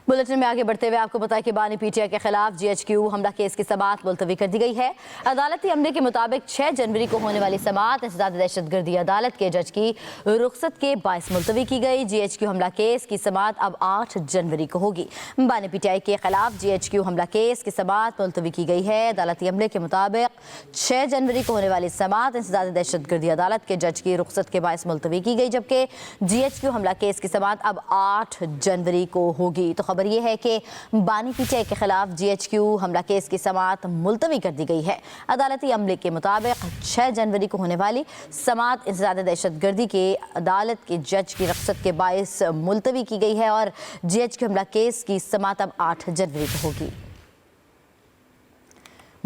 Bulletin में आगे बढ़ते हुए आपको बताया कि बानी पीटीआई के खिलाफ जीएचक्यू हमला केस की समाअत मुलतवी कर दी गई है। अदालती अमले के मुताबिक 6 जनवरी को होने वाली समाअत इंसदाद दहशतगर्दी अदालत के जज की रुखसत के बायस मुलतवी की गई। जीएचक्यू हमला केस की समाअत अब 8 जनवरी को होगी। बानी पीटीआई के खिलाफ जीएचक्यू हमला केस की समाअत मुलतवी की गई है। अदालती अमले के मुताबिक 6 जनवरी को होने वाली समाअत इंसदाद दहशतगर्दी अदालत के जज की रुखसत के बायस मुलतवी की गई, जबकि जीएचक्यू हमला केस की समाअत अब 8 जनवरी को होगी। तो खबर यह है कि बानी पीटीआई के खिलाफ जीएचक्यू हमला केस की समाअत मुलतवी कर दी गई है। अदालती अमले के मुताबिक 6 जनवरी को होने वाली समाअत इंसदाद दहशतगर्दी के अदालत के जज की रुखसत के बायस मुलतवी की गई है और जीएचक्यू हमला केस की समाअत अब 8 जनवरी को होगी।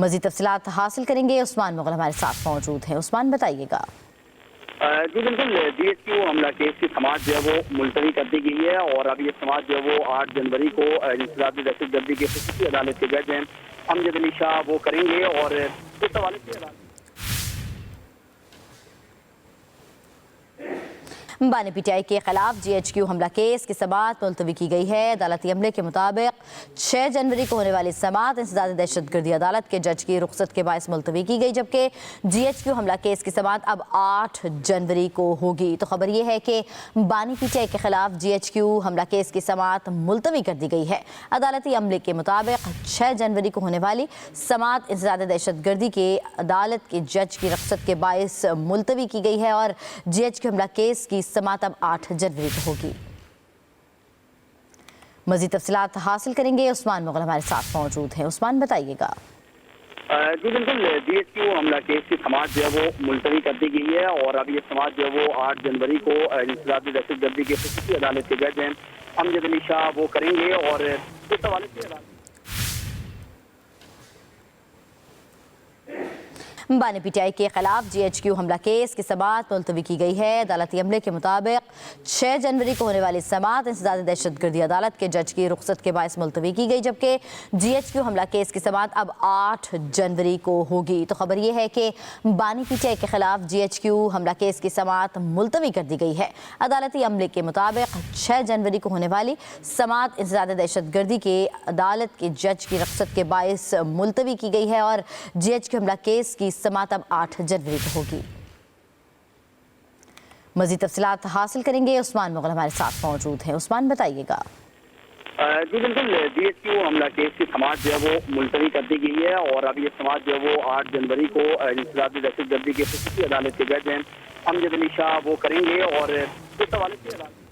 मजीद तफसीलात हासिल करेंगे, उस्मान मुगल हमारे साथ मौजूद हैं। उस्मान, बताइएगा। जी बिल्कुल, जीएचक्यू हमला केस की समाअत जो है वो मुलतवी कर दी गई है और अब ये समाअत जो है वो 8 जनवरी को इंसदाद दहशतगर्दी की खसूसी अदालत के जज हैं अमजद अली शाह वो करेंगे और इस हवाले से बानी पीटीआई के खिलाफ जीएचक्यू हमला केस की समाअत मुलतवी की गई है। अदालती अमले के मुताबिक 6 जनवरी को होने वाली समाअत इंसदाद दहशतगर्दी अदालत के जज की रुखसत के बायस मुलतवी की गई, जबकि जीएचक्यू हमला केस की समाअत अब 8 जनवरी को होगी। तो खबर यह है कि बानी पीटीआई के खिलाफ जीएचक्यू हमला केस की समाअत मुलतवी कर दी गई है। अदालती अमले के मुताबिक 6 जनवरी को होने वाली समाअत इंसदाद दहशतगर्दी के अदालत के जज की रुखसत के बायस मुलतवी की गई है और जीएचक्यू हमला केस की समाअत अब 8 जनवरी को होगी। मजीद तफसीलात हासिल करेंगे, उस्मान मुगल हमारे साथ मौजूद हैं। उस्मान, बताइएगा। जी बिल्कुल, जीएचक्यू हमला केस की समाअत जो है वो मुलतवी कर दी गई है और अब ये समाअत जो है वो 8 जनवरी को इंसदाद दहशतगर्दी की खसूसी अदालत के जज हैं अमजद अली शाह वो करेंगे और इस हवाले से बानी पीटीआई के खिलाफ जीएचक्यू हमला केस की समाअत मुलतवी की गई है। अदालती अमले के मुताबिक 6 जनवरी को होने वाली समाअत इंसदाद दहशतगर्दी अदालत के जज की रुखसत के बायस मुलतवी की गई, जबकि जीएचक्यू हमला केस की समाअत अब 8 जनवरी को होगी। तो खबर यह है कि बानी पीटीआई के खिलाफ जीएचक्यू हमला केस की समाअत मुलतवी कर दी गई है। अदालती अमले के मुताबिक 6 जनवरी को होने वाली समाअत इंसदाद दहशतगर्दी के अदालत के जज की रुखसत के बायस मुलतवी की गई है और जीएचक्यू हमला केस की समाअत अब 8 जनवरी को होगी। मजीद तफसीलात हासिल करेंगे, उस्मान मुगल हमारे साथ मौजूद हैं। उस्मान, बताइएगा। जी बिल्कुल, जीएचक्यू हमला केस की समाअत जो है वो मुलतवी कर दी गई है और अब ये समाअत जो है वो 8 जनवरी को इंसदाद दहशतगर्दी की खसूसी अदालत के जज हैं अमजद अली शाह वो करेंगे और इस हवाले से